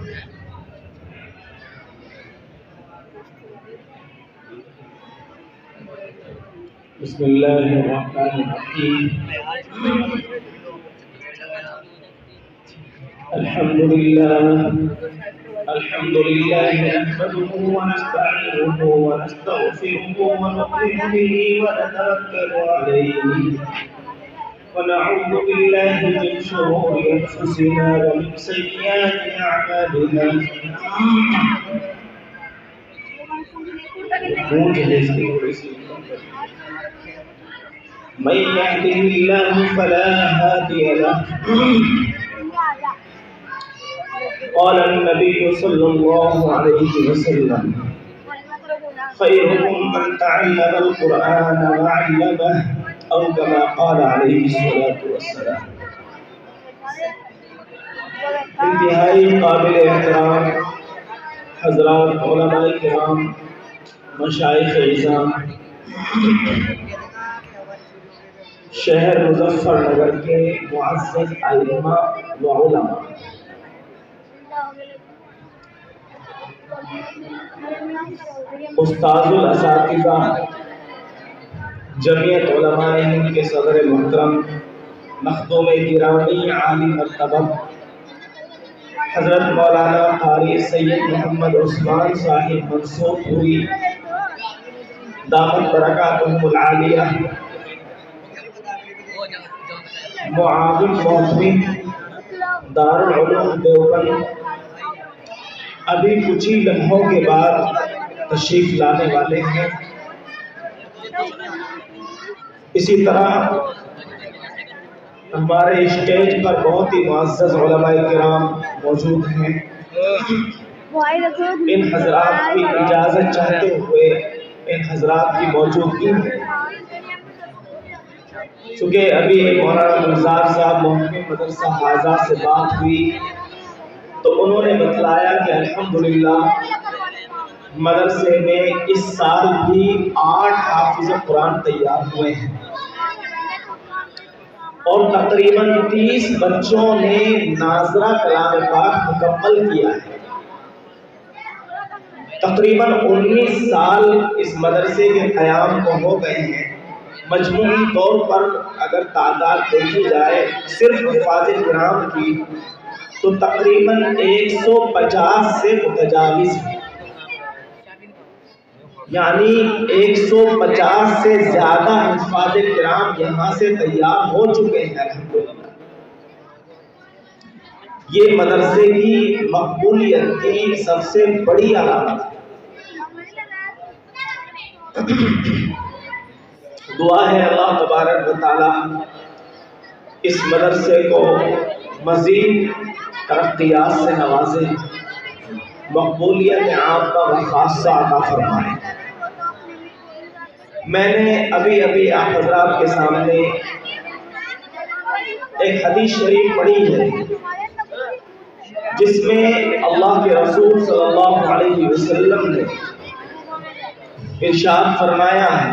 بسم الله الرحمن الرحيم. الحمد لله نحمده ونستعينه ونستغفره ونؤمن به ونتوكل عليه ونعوذ بالله من شرور أنفسنا ومن سيئات أعمالنا. من يهده الله فلا هادي له. قال النبي صلى الله عليه وسلم: خيركم من تعلم القرآن وعلمه، أو كما قال عليه الصلاة والسلام. انتہائی قابل احترام حضرات علماء کرام، مشائخ اعظام، شہر مظفر نگر کے معزز ائمہ و علماء، استاذ الاساتذہ، جمعیت علماء ہند کے صدر محترم، مخدوم گرامی عالی مرتبہ حضرت مولانا قاری سید محمد عثمان صاحب منصور پوری دامت برکاتہم العالیہ، معاون محتمین دارالعلوم دیوبند، ابھی کچھ ہی لمحوں کے بعد تشریف لانے والے ہیں. اسی طرح ہمارے اسٹیج پر بہت ہی معزز علماء کرام موجود ہیں. ان حضرات کی اجازت چاہتے ہوئے ان حضرات کی موجودگی میں، چونکہ ابھی مولانا گلزار صاحب محکم مدرسہ حاضہ سے بات ہوئی تو انہوں نے بتلایا کہ الحمدللہ مدرسے میں اس سال بھی 8 حافظ قرآن تیار ہوئے ہیں اور تقریباً 30 بچوں نے ناظرہ کلام پاک مکمل کیا ہے. تقریباً 19 سال اس مدرسے کے قیام کو ہو گئے ہیں. مجموعی طور پر اگر تعداد دیکھی جائے صرف حفاظ کرام کی تو تقریباً 150 سے متجاوز ہے، یعنی 150 سے زیادہ حفاظ کرام یہاں سے تیار ہو چکے ہیں. الحمدللہ یہ مدرسے کی مقبولیت کی سب سے بڑی علامت ہے. دعا ہے اللہ تبارک و تعالی اس مدرسے کو مزید ترقیات سے نوازے، مقبولیت عامہ و خاصہ عطا فرمائے. میں نے ابھی آپ حضرات کے سامنے ایک حدیث شریف پڑھی ہے جس میں اللہ کے رسول صلی اللہ علیہ وسلم نے ارشاد فرمایا ہے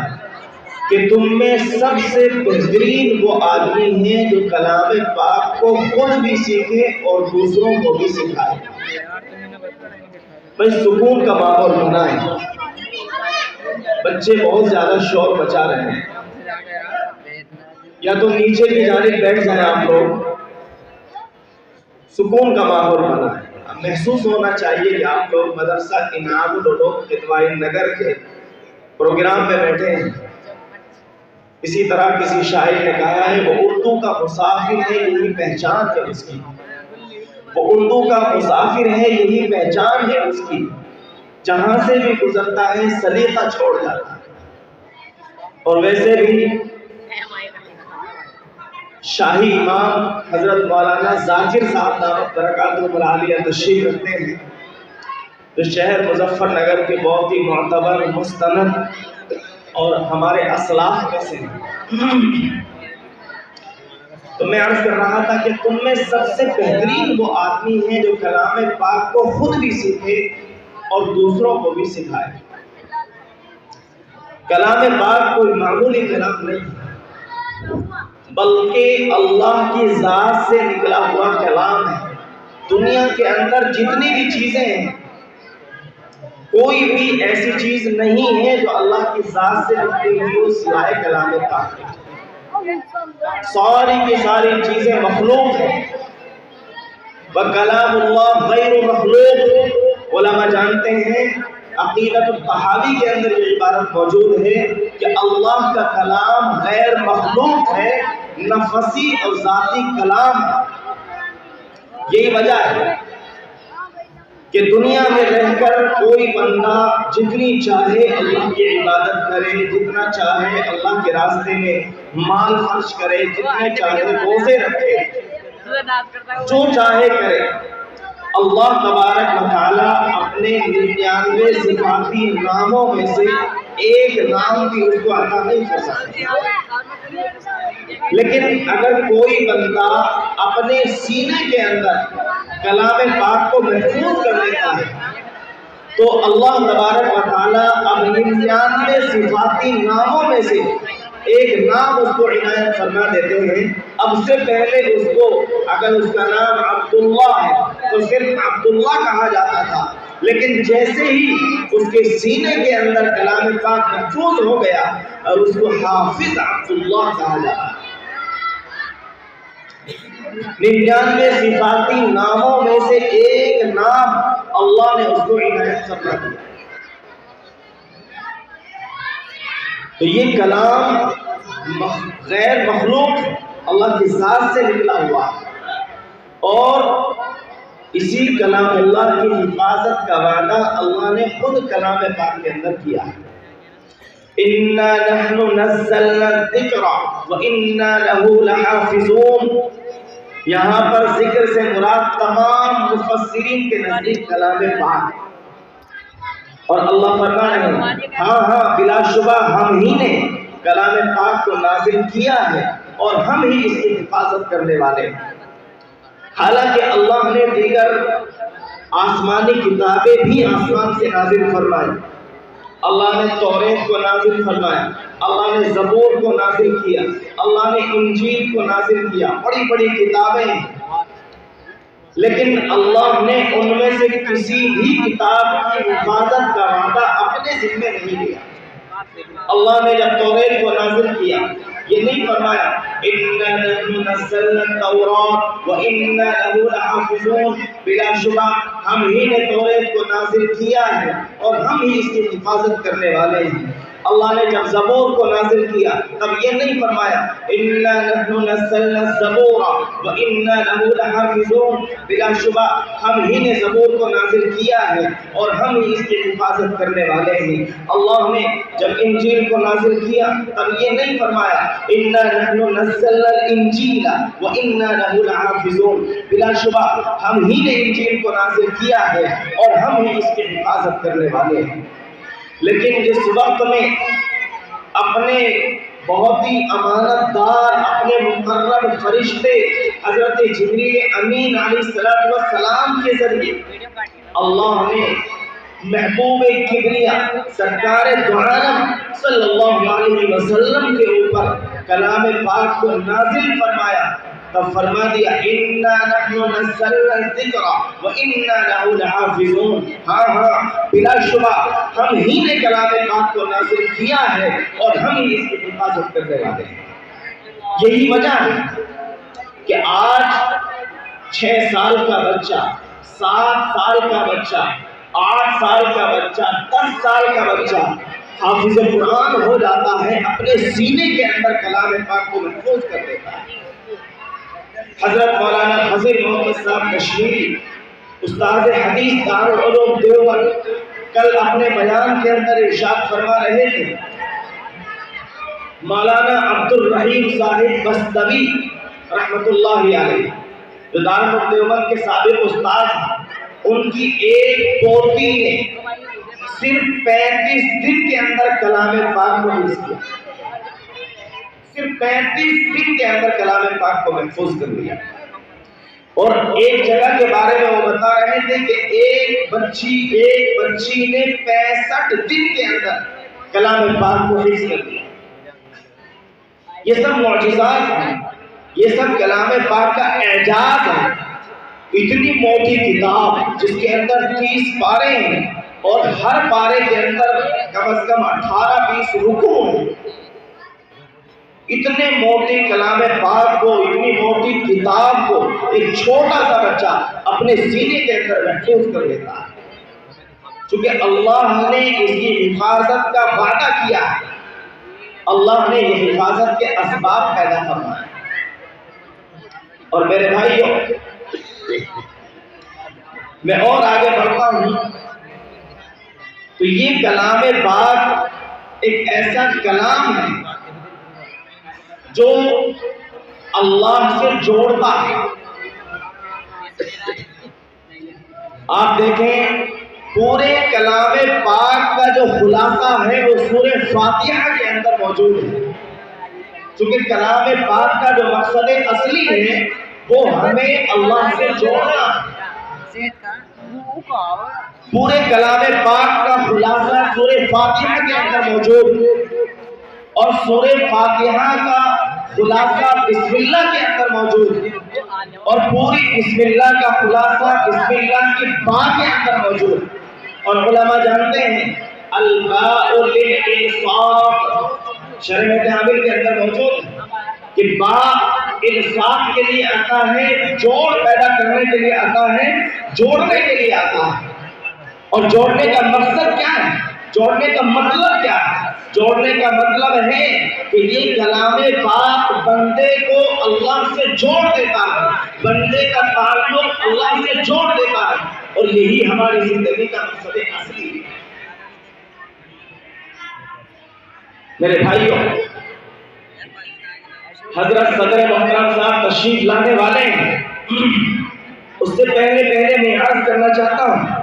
کہ تم میں سب سے بہترین وہ آدمی ہے جو کلام پاک کو خود بھی سیکھے اور دوسروں کو بھی سکھائے. بس سکون کا ماحول بنائیں. بچے بہت زیادہ شور مچا رہے ہیں، یا تو نیچے کی جانب بیٹھ جائیں آپ لوگ. سکون کا ماحول بنائیں. محسوس ہونا چاہیے کہ آپ لوگ مدرسہ انعام العلوم اتوائی نگر کے پروگرام میں بیٹھے ہیں. اسی طرح کسی شاعر نے کہا ہے وہ اردو کا مسافر ہے یہی پہچان ہے اس کی. وہ اردو کا مسافر ہے یہی پہچان ہے اس کی، جہاں سے بھی گزرتا ہے سلیقہ چھوڑ جاتا ہے. اور ویسے بھی شاہی امام حضرت مولانا ذاکر صاحب دامت برکاتہم العالیہ تشریف رکھتے ہیں جو شہر مظفر نگر کے بہت ہی معتبر، مستند اور ہمارے اسلاف میں سے ہیں. تو میں عرض کر رہا تھا کہ تم میں سب سے بہترین وہ آدمی ہے جو کلام پاک کو خود بھی سیکھے اور دوسروں کو بھی سکھائے. کلام پاک کوئی معمولی کلام نہیں بلکہ اللہ کی ذات سے نکلا ہوا کلام ہے. دنیا کے اندر جتنی بھی چیزیں ہیں کوئی بھی ایسی چیز نہیں ہے جو اللہ کی ذات سے نکلی ہوئی ہو سوائے کلام پاک کے۔ ساری کی ساری چیزیں مخلوق ہیں، وَكَلَامُ اللَّهِ غَيْرُ مَخْلُوق۔ علماء جانتے ہیں عقیدۃ الطحاوی کے اندر یہ عبارت موجود ہے کہ اللہ کا کلام غیر مخلوق ہے، نفسی اور ذاتی کلام ہے۔ یہی وجہ ہے کہ دنیا میں رہ کر کوئی بندہ جتنی چاہے اللہ کی عبادت کرے، جتنا چاہے اللہ کے راستے میں مال خرچ کرے، جتنے چاہے روزے رکھے، جو چاہے کرے، اللہ تبارک و تعالیٰ اپنے 99 صفاتی ناموں میں سے ایک نام بھی اس کو عطا نہیں کر سکتا۔ لیکن اگر کوئی بندہ اپنے سینے کے اندر کلام پاک کو محفوظ کر لیتا ہے تو اللہ تبارک و تعالیٰ اب 99 صفاتی ناموں میں سے ایک نام اس کو عنایت فرما دیتے ہیں۔ اب سے پہلے اس کو اگر اس کا نام عبداللہ ہے تو صرف عبداللہ کہا جاتا تھا، لیکن جیسے ہی اس کے سینے کے اندر کلام پاک محفوظ ہو گیا اور اس کو حافظ عبداللہ کہا جاتا ہے۔ 99 صفاتی ناموں میں سے ایک نام اللہ نے اس کو عنایت فرما دیا۔ تو یہ کلام غیر مخلوق اللہ کی ذات سے نکلا ہوا اور اسی کلام اللہ کی حفاظت کا وعدہ اللہ نے خود کلام پاک کے اندر کیا ہے۔ اِنَّا نَحْنُ نَزَّلْنَا الذِّكْرَ وَإِنَّا لَهُ لَحَافِظُونَ۔ یہاں پر ذکر سے مراد تمام مفسرین کے نزدیک کلام پاک، اور اللہ فرما رہے ہیں ہاں بلا شبہ ہم ہی نے کلام پاک کو نازل کیا ہے اور ہم ہی اس کی حفاظت کرنے والے ہیں۔ حالانکہ اللہ نے دیگر آسمانی کتابیں بھی آسمان سے نازل فرمائی، اللہ نے توریت کو نازل فرمایا، اللہ نے زبور کو نازل کیا، اللہ نے انجیل کو نازل کیا، بڑی بڑی کتابیں ہیں، لیکن اللہ نے ان میں سے کسی بھی کتاب کی حفاظت کا وعدہ اپنے ذمہ نہیں لیا۔ اللہ نے جب توریت کو نازل کیا یہ نہیں فرمایا اِنَّا نَحْنُ نَزَّلْنَا التَّوْرَاةَ وَإِنَّا لَهُ لَحَافِظُونَ۔ بلا شبہ ہم ہی نے توریت کو نازل کیا ہے اور ہم ہی اس کی حفاظت کرنے والے ہیں۔ اللہ نے جب زبور کو نازل کیا تب یہ نہیں فرمایا اِنَّا نَحْنُ نَزَّلْنَا الزَّبُورَ وَإِنَّا لَهُ لَحَافِظُونَ۔ بلا شبہ ہم ہی نے زبور کو نازل کیا ہے اور ہم ہی اس کی حفاظت کرنے والے ہیں۔ اللہ نے جب انجیل کو نازل کیا تب یہ نہیں فرمایا اِنَّا نَحْنُ نَزَّلْنَا الْإِنجِيلَ وَإِنَّا لَهُ لَحَافِظُونَ۔ بلا شبہ ہم ہی نے انجیل کو نازل کیا ہے اور ہم ہی اس کی حفاظت کرنے والے ہیں۔ لیکن جس وقت میں اپنے بہت ہی امانت دار اپنے مقرب فرشتے حضرت جبریل امین علیہ السلام کے ذریعے اللہ نے محبوب کبریا سرکار دو عالم صلی اللہ علیہ وسلم کے اوپر کلام پاک کو نازل فرمایا تب فرما دیا اِنَّا نَحْنُ نَزَّلْنَا الذِّكْرَ وَإِنَّا لَهُ لَحَافِظُونَ۔ ہاں بلا شبہ ہم ہی نے کلام پاک کو نازل کیا ہے اور ہم ہی اس کی حفاظت کرنے والے ہیں۔ یہی وجہ ہے کہ آج 6 سال کا بچہ، 7 سال کا بچہ، 8 سال کا بچہ، 10 سال کا بچہ حافظ قرآن ہو جاتا ہے، اپنے سینے کے اندر کلام پاک کو محفوظ کر دیتا ہے۔ حضرت مولانا خضر محمد صاحب کشمیری استاد حدیث دارالعلوم دیوبند کل اپنے بیان کے اندر ارشاد فرما رہے تھے مولانا عبد الرحیم صاحب بستوی رحمت اللہ علیہ جو دارالعلوم دیوبند کے سابق استاد ہیں، ان کی ایک پوتی نے صرف 35 دن کے اندر کلام پاک کو حفظ کیا، صرف 35 دن کے اندر کلام پاک کو محفوظ کر لیا۔ اور ایک جگہ کے بارے میں وہ بتا رہے تھے کہ ایک بچی نے 65 دن کے اندر کلام پاک کو حفظ کر لیا۔ یہ سب معجزات ہیں، یہ سب کلام پاک کا اعجاز ہے۔ اتنی موٹی کتاب جس کے اندر 30 پارے ہیں اور ہر پارے کے اندر کم از کم 18-20 رکوع ہیں، اتنے موٹے کلام پاک کو، اتنی موٹی کتاب کو ایک چھوٹا سا بچہ اپنے سینے کے اندر محفوظ کر لیتا ہے، چونکہ اللہ نے اس کی حفاظت کا وعدہ کیا ہے، اللہ نے یہ حفاظت کے اسباب پیدا فرمائے۔ اور میرے بھائیوں، میں اور آگے بڑھتا ہوں تو یہ کلام پاک ایک ایسا کلام ہے جو اللہ سے جوڑتا ہے۔ آپ دیکھیں پورے کلام پاک کا جو خلاصہ ہے وہ سورہ فاتحہ کے اندر موجود ہے، چونکہ کلام پاک کا جو مقصد اصلی ہے وہ ہمیں اللہ سے جوڑنا ہے۔ پورے کلام پاک کا خلاصہ سورہ فاتحہ کے اندر موجود ہے، اور سورہ فاتحہ کا خلاصہ بسم اللہ کے اندر موجود ہے، اور پوری بسم اللہ کا خلاصہ بسم اللہ کی با کے اندر موجود ہے۔ اور علماء جانتے ہیں الباء للانصاف، شرح تعبیر کے اندر موجود ہے کہ با انصاف کے لیے آتا ہے، جوڑ پیدا کرنے کے لیے آتا ہے، جوڑنے کے لیے آتا ہے۔ اور جوڑنے کا مقصد کیا ہے؟ جوڑنے کا مطلب کیا ہے؟ جوڑنے کا مطلب ہے کہ یہ کلام پاک بندے کو اللہ سے جوڑ دیتا ہے، بندے کا تعلق اللہ سے جوڑ دیتا ہے، اور یہی ہماری زندگی کا مقصد اصلی ہے۔ میرے بھائیوں، حضرت صدر محترم صاحب تشریف لانے والے ہیں، اس سے پہلے میں عرض کرنا چاہتا ہوں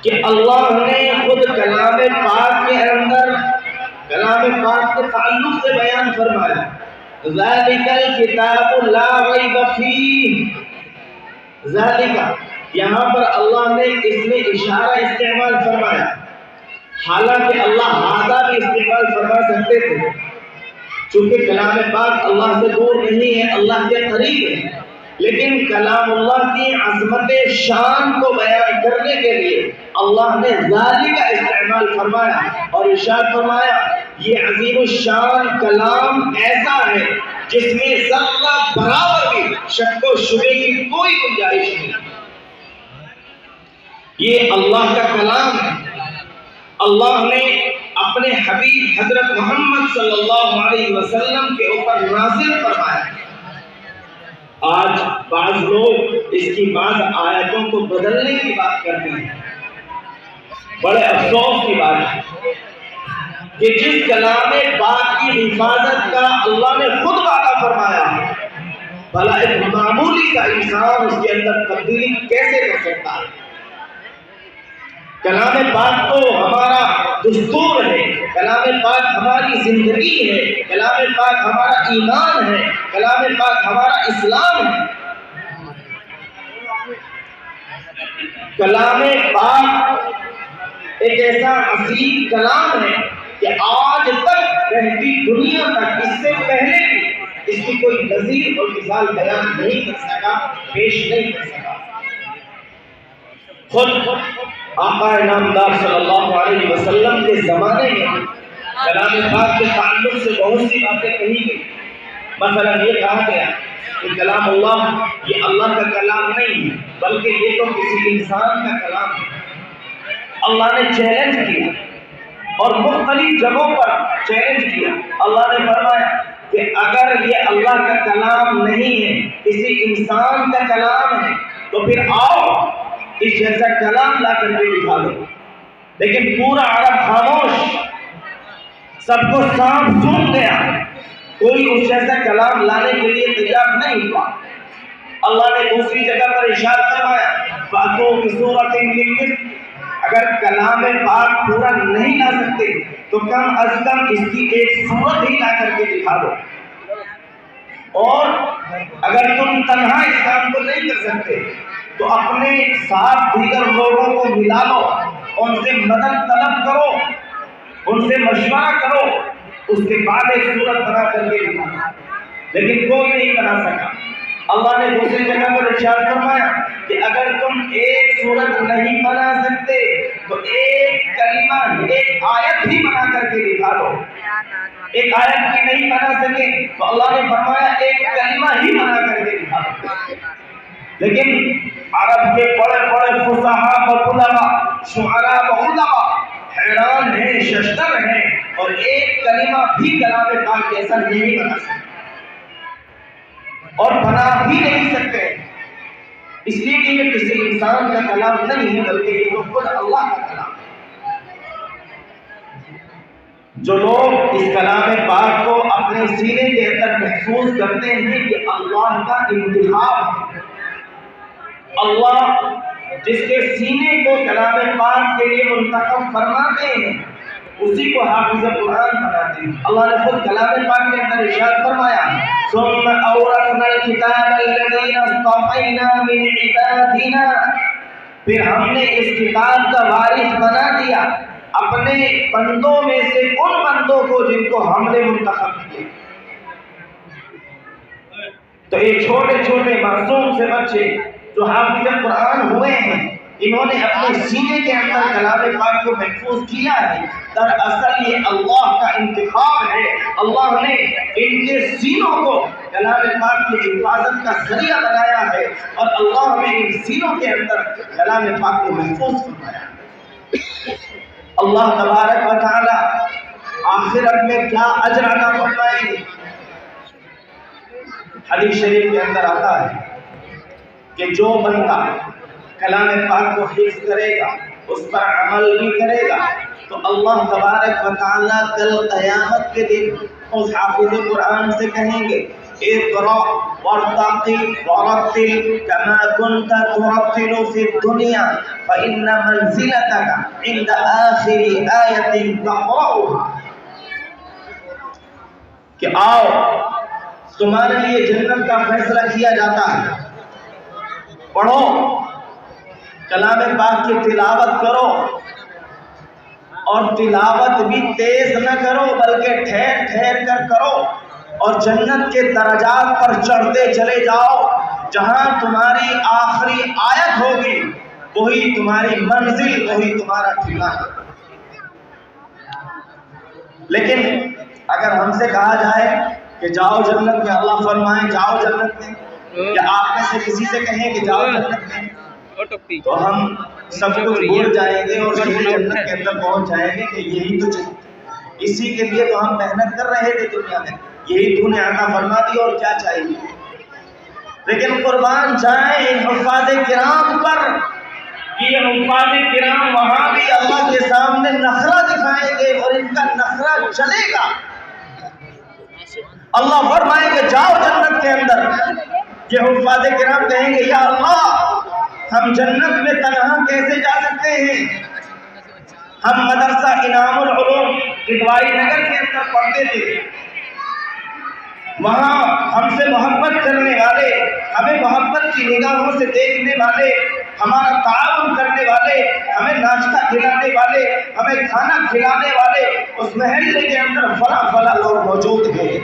کہ اللہ نے خود کلام پاک کے اندر کلام پاک کے تعلق سے بیان فرمایا، ذالک الکتاب لا ریب فیہ، ذالک، یہاں پر اللہ نے اس میں اشارہ استعمال فرمایا، حالانکہ اللہ ہذا بھی استعمال فرما سکتے تھے، چونکہ کلام پاک اللہ سے دور نہیں ہے، اللہ کے قریب ہے، لیکن کلام اللہ کی عظمت شان کو بیان کرنے کے لیے اللہ نے ذالک کا استعمال فرمایا اور ارشاد فرمایا یہ عظیم الشان کلام ایسا ہے جس میں ذرہ برابر بھی شک و شبہ کی کوئی گنجائش نہیں۔ یہ اللہ کا کلام ہے، اللہ نے اپنے حبیب حضرت محمد صلی اللہ علیہ وسلم کے اوپر نازل فرمایا۔ آج بعض لوگ اس کی بعض آیتوں کو بدلنے کی بات کرتے ہیں، بڑے افسوس کی بات ہے کہ جس کلام پاک کی حفاظت کا اللہ نے خود وعدہ فرمایا ہے، بھلا ایک معمولی کا انسان اس کے اندر تبدیلی کیسے کر سکتا ہے؟ کلام پاک تو ہمارا دستور ہے، کلام پاک ہماری زندگی ہے، کلام پاک ہمارا ایمان ہے، کلام پاک ہمارا اسلام ہے۔ کلام پاک ایک ایسا عظیم کلام ہے کہ آج تک رہتی دنیا تک اس سے پہلے بھی اس کی کوئی نظیر اور مثال بیان نہیں کر سکا، پیش نہیں کر سکا۔ خود آقا نامدار صلی اللہ علیہ وسلم کے زمانے میں کلام پاک کے تعلق سے بہت سی باتیں کہی گئی۔ مثلا یہ کہا گیا کہ کلام اللہ یہ اللہ کا کلام نہیں ہے بلکہ یہ تو کسی انسان کا کلام ہے۔ اللہ نے چیلنج کیا اور مختلف جگہوں پر چیلنج کیا۔ اللہ نے فرمایا کہ اگر یہ اللہ کا کلام نہیں ہے، کسی انسان کا کلام ہے، تو پھر آؤ اس جیسا کلام لا کر کے دکھا دو۔ لیکن پورا عرب خاموش، سب کو صاف سن گیا، کوئی اس جیسا کلام لانے کے لیے تیار نہیں ہوا۔ اللہ نے دوسری جگہ پر ارشاد فرمایا فَأْتُوا بِسُورَةٍ مِّن مِّثْلِهِ، اگر کلام پاک پورا نہیں لا سکتے تو کم از کم اس کی ایک صورت ہی لا کر کے دکھا دو، اور اگر تم تنہا اس کام کو نہیں کر سکتے تو اپنے ساتھ دیگر لوگوں کو ملا لو، ان سے مدد طلب کرو، ان سے مشورہ کرو، اس کے بعد ایک صورت بنا کر کے دکھانا۔ لیکن کوئی نہیں بنا سکا۔ اللہ نے دوسری جگہ پر ارشاد فرمایا کہ اگر تم ایک سورت نہیں بنا سکتے تو ایک کلمہ، ایک آیت ہی بنا کر کے دکھا دو۔ ایک آیت بھی نہیں بنا سکے تو اللہ نے فرمایا ایک کلمہ ہی بنا کر کے دکھا دو۔ لیکن عرب کے بڑے بڑے فصحاء و بلغاء، شعراء و علماء حیران ہیں، ششدر ہیں، اور ایک کلمہ بھی کلام پاک جیسا نہیں بنا سکتے اور بنا بھی نہیں سکتے، اس لیے کہ یہ کسی انسان کا کلام نہیں ہے بلکہ یہ تو خود اللہ کا کلام ہے۔ جو لوگ اس کلام پاک کو اپنے سینے کے اندر محفوظ کرتے ہیں یہ اللہ کا انتخاب ہے۔ اللہ جس کے سینے کو کلام پاک کے لیے منتخب فرماتے ہیں اسی کو حافظ قرآن بناتے ہیں۔ اللہ نے خود کلام پاک کے اندر ارشاد فرمایا ثم اورثنا الکتاب الذین اصطفینا من عبادنا، پھر ہم نے اس کتاب کا وارث بنا دیا اپنے بندوں میں سے ان بندوں کو جن کو ہم نے منتخب کیا۔ تو یہ چھوٹے چھوٹے معصوم سے بچے جو حافظ قرآن ہوئے ہیں انہوں نے اپنے سینے کے اندر کلام پاک کو محفوظ کیا ہے۔ دراصل یہ اللہ کا انتخاب ہے، اللہ نے ان کے سینوں کو کلام پاک کی حفاظت کا ذریعہ بنایا ہے اور اللہ نے ان سینوں کے اندر کلام پاک کو محفوظ فرمایا۔ اللہ تبارک و تعالی آخرت میں کیا اجر عطا فرمائیں گے؟ حدیث شریف کے اندر آتا ہے کہ جو بندہ کلام پاک کو حفظ کرے گا، اس پر عمل بھی کرے گا، تو اللہ تبارک و تعالیٰ کل قیامت کے دن اس حافظ قرآن سے کہیں گے اقرأ وارتقی ورتل کما كنت ترتل في الدنيا فإن منزلتك عند آخر آية تقرأها، کہ آؤ تمہارے لیے جنت کا فیصلہ کیا جاتا ہے، پڑھو کلام پاک کی تلاوت کرو، اور تلاوت بھی تیز نہ کرو بلکہ ٹھہر ٹھہر کر کرو، اور جنت کے درجات پر چڑھتے چلے جاؤ، جہاں تمہاری آخری آیت ہوگی وہی تمہاری منزل، وہی تمہارا ٹھکانہ۔ لیکن اگر ہم سے کہا جائے کہ جاؤ جنت میں، اللہ فرمائے جاؤ جنت میں، یا آپ میں سے کسی سے کہیں کہ جاؤ جنت میں، تو ہم سب کچھ بھول جائیں گے اور سیدھے جنت کے اندر پہنچ جائیں گے کہ یہی تو چاہیے، اسی کے لیے تو ہم محنت کر رہے تھے دنیا میں، یہی تو نے عطا فرما دی اور کیا چاہیے۔ لیکن قربان جائیں ان حفاظ کرام پر، یہ حفاظ کرام وہاں بھی اللہ کے سامنے نخرہ دکھائیں گے اور ان کا نخرہ چلے گا۔ اللہ فرمائیں گے جاؤ جنت کے اندر، یہ حفاظ کرام کہیں گے یا اللہ ہم جنت میں تنہا کیسے جا سکتے ہیں، ہم مدرسہ انعام العلوم ادوائی نگر کے اندر پڑھتے تھے، وہاں ہم سے محبت کرنے والے، ہمیں محبت کی نگاہوں سے دیکھنے والے، ہمارا تعاون کرنے والے، ہمیں ناشتہ کھلانے والے، ہمیں کھانا کھلانے والے اس محلے کے اندر فلاں فلاں لوگ موجود ہیں۔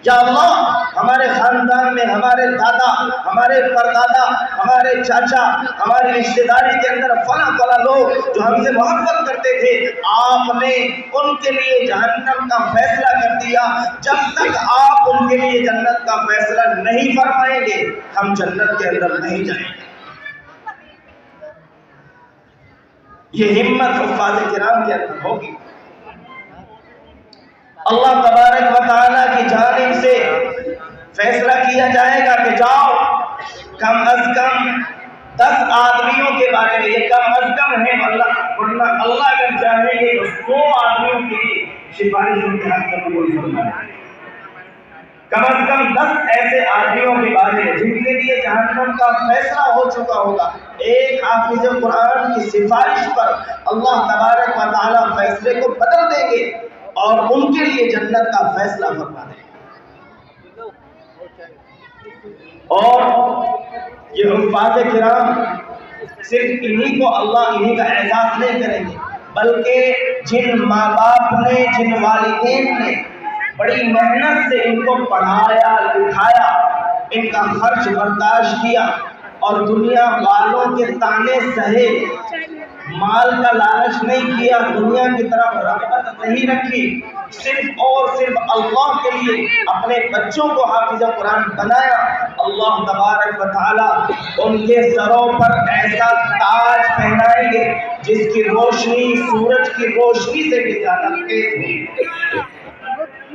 یا اللہ ہمارے خاندان میں ہمارے دادا، ہمارے پردادا، ہمارے چاچا، ہماری رشتہ داری کے اندر فلاں فلاں لوگ جو ہم سے محبت کرتے تھے، آپ نے ان کے لیے جہنم کا فیصلہ کر دیا، جب تک آپ ان کے لیے جنت کا فیصلہ نہیں فرمائیں گے ہم جنت کے اندر نہیں جائیں گے۔ یہ ہمت حفاظ کرام کے اندر ہوگی۔ اللہ تبارک و تعالیٰ کی جانب سے فیصلہ کیا جائے گا کہ جاؤ کم از کم 10 آدمیوں کے بارے میں، یہ کم از کم ہے، ورنہ اللہ اگر چاہیں گے تو 100 آدمیوں کی سفارش امتحان کا قبول فرمائے۔ کم از کم 10 ایسے آدمیوں کے بارے میں جن کے لیے جہنم کا فیصلہ ہو چکا ہوگا، ایک حافظ قرآن کی سفارش پر اللہ تبارک و تعالیٰ فیصلے کو بدل دیں گے اور ان کے لیے جنت کا فیصلہ فرما دیں گے۔ اور یہ حفاظ کرام صرف انہی کو اللہ انہی کا اعزاز نہیں کریں گے، بلکہ جن ماں باپ نے، جن والدین نے بڑی محنت سے ان کو پڑھایا لکھایا، ان کا خرچ برداشت کیا اور دنیا والوں کے تانے سہے، مال کا لالچ نہیں کیا، دنیا کی طرف رغبت نہیں رکھی، صرف اور صرف اللہ کے لیے اپنے بچوں کو حافظ قرآن بنایا، اللہ تبارک و تعالی ان کے سروں پر ایسا تاج پہنائیں گے جس کی روشنی سورج کی روشنی سے بھی زیادہ تیز ہوگی۔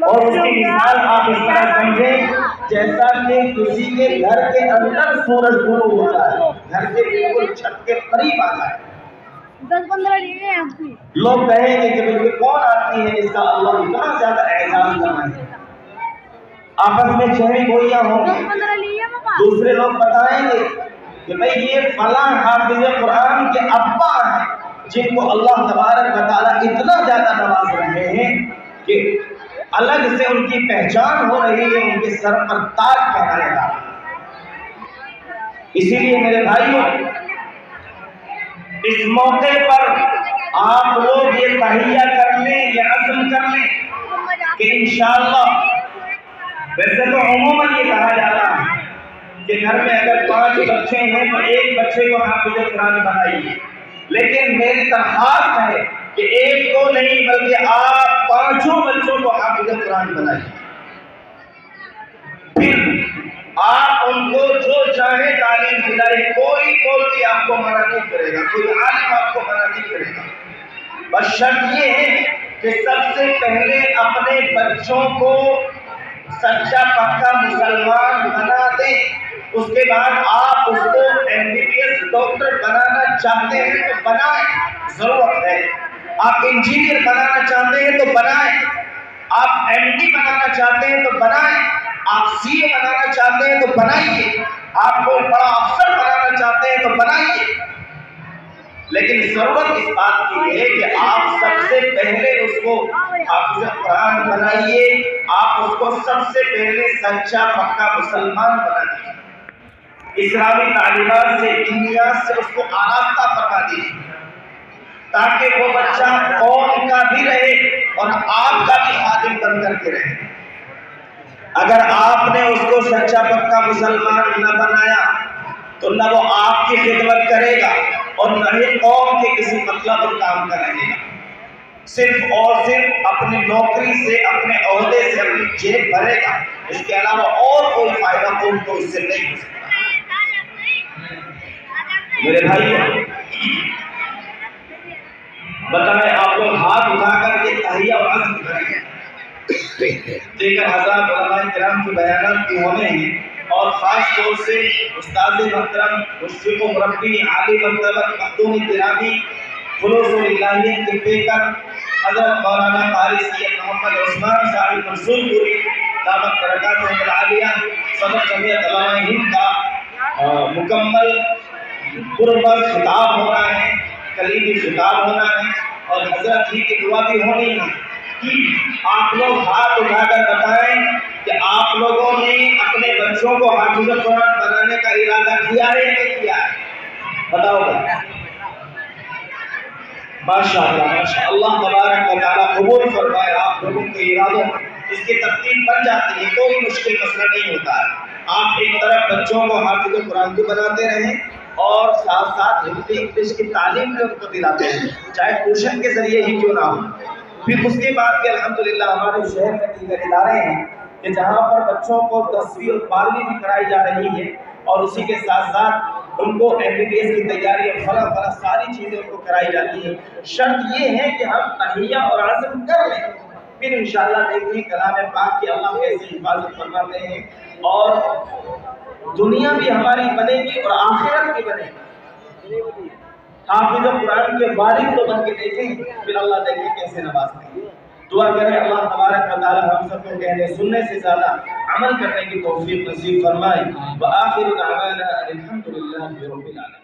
اور اس کی مثال آپ اس طرح سمجھیں جیسا کہ کسی کے گھر کے اندر سورج غروب ہوتا ہے، گھر کے بالکل چھت کے قریب آ جائے، 10-15 لیے ہیں آپ کی، لوگ کہیں گے کہ بالکل کون آتی ہے جس کا اللہ اتنا زیادہ اعزاز کر رہے ہیں۔ آپس میں چہری گوئیاں ہوں گی، 10-15 لیے پاپا، دوسرے لوگ بتائیں گے کہ بھئی یہ فلاں حافظ قرآن کے ابا ہیں جن کو اللہ تبارک و تعالیٰ اتنا زیادہ نواز رہے ہیں کہ الگ سے ان کی پہچان ہو رہی ہے، ان کے سر پر تاج پہنایا جا رہا ہے۔ اسی لیے میرے بھائیوں، اس موقع پر آپ لوگ یہ تہیہ کر لیں، یہ عزم کر لیں کہ انشاءاللہ، ویسے تو عموماً یہ کہا جاتا ہے کہ گھر میں اگر 5 بچے ہیں تو ایک بچے کو حافظ قرآن بنائیے، لیکن میری درخواست ہے کہ ایک کو نہیں بلکہ آپ 5 بچوں کو حافظ قرآن بنائیے، پھر آپ ان کو جو چاہے تعلیم دلائیں، کوئی مولوی آپ کو منع نہیں کرے گا، کوئی عالم آپ کو منع نہیں کرے گا، بس شرط یہ ہے کہ سب سے پہلے اپنے بچوں کو سچا پکا مسلمان بنا دیں، اس کے بعد آپ اس کو MBBS ڈاکٹر بنانا چاہتے ہیں تو بنائیں، ضرورت ہے، آپ انجینئر بنانا چاہتے ہیں تو بنائیں، آپ MD بنانا چاہتے ہیں تو بنائیں، آپ CA بنانا چاہتے ہیں تو بنائیے، آپ کوئی بڑا افسر بنانا چاہتے ہیں تو بنائیے، لیکن ضرورت اس بات کی ہے کہ آپ سب سے پہلے اس کو حافظ قرآن بنائیے، آپ اس کو سب سے پہلے سچا پکا مسلمان بنائیے، اسلامی تعلیمات سے دینیات سے اس کو آراستہ فرما دیجیے، تاکہ وہ بچہ قوم کا بھی رہے اور آپ کا بھی خادم بن کر کے رہے۔ اگر آپ نے اس کو سچا پکا مسلمان نہ بنایا تو نہ وہ آپ کی خدمت کرے گا اور نہ ہی قوم کے کسی مطلب اور کام کا رہے گا، صرف اور صرف اپنی نوکری سے، اپنے عہدے سے اپنی جیب بھرے گا، اس کے علاوہ اور کوئی فائدہ قوم کو اس سے نہیں ہو سکتا۔ میرے بھائیو، بتائیں آپ لوگ ہاتھ اٹھا کر یہ تہیہ اور عزم کریں، دیکھیں حضرات علماء کرام کے بیانات بھی ہونے ہیں، اور خاص طور سے استاد محترم مشفق و مربی عالی مرتبہ مخدوم گرامی خلوص الہیت کے پیکر حضرت مولانا قاری سید محمد عثمان صاحب منصور پوری دامت برکاتہ العالیہ صدر جمعیت علماء ہند کا مکمل پربر خطاب ہونا ہے، کلیدی خطاب ہونا ہے، اور حضرت ہی کی دعا بھی ہونی ہے کہ آپ لوگ ہاتھ اٹھا کر بتائیں کہ آپ لوگوں نے اپنے بچوں کو حافظ قرآن بنانے کا ارادہ کیا ہے یا نہیں کیا ہے؟ بتاؤ گا؟ ماشاءاللہ ماشاءاللہ تبارک و تعالیٰ قبول فرمائے آپ لوگوں کے ارادوں، اس کی ترتیب بن جاتی ہے، کوئی مشکل مسئلہ نہیں ہوتا ہے۔ آپ ایک طرف بچوں کو حافظ قرآن کو بناتے رہیں اور ساتھ ساتھ ہندی انگلش کی تعلیم بھی ان کو دلاتے ہیں، چاہے ٹیوشن کے ذریعے ہی کیوں نہ ہو۔ پھر اس کے بعد بھی الحمدللہ ہمارے شہر میں دیگر ادارے ہیں کہ جہاں پر بچوں کو 10ویں اور 12ویں بھی کرائی جا رہی ہے، اور اسی کے ساتھ ساتھ ان کو MBBS کی تیاری اور فلاں ساری چیزیں ان کو کرائی جاتی ہیں۔ شرط یہ ہے کہ ہم تہیہ اور عزم کر لیں، پھر انشاءاللہ دیکھیں کلام پاک کی اللہ کیسی حفاظت فرماتے ہیں، اور دنیا بھی ہماری بنے گی اور آخرت بھی بنے گی۔ حافظ قرآن کے وارث تو بن کے دیکھیں، پھر اللہ دیکھیں کیسے نوازتے ہیں۔ دعا کریں اللہ تبارک و تعالی ہم سب کو کہنے سننے سے زیادہ عمل کرنے کی توفیق نصیب فرمائے۔ وآخر دعوانا الحمدللہ رب العالمین۔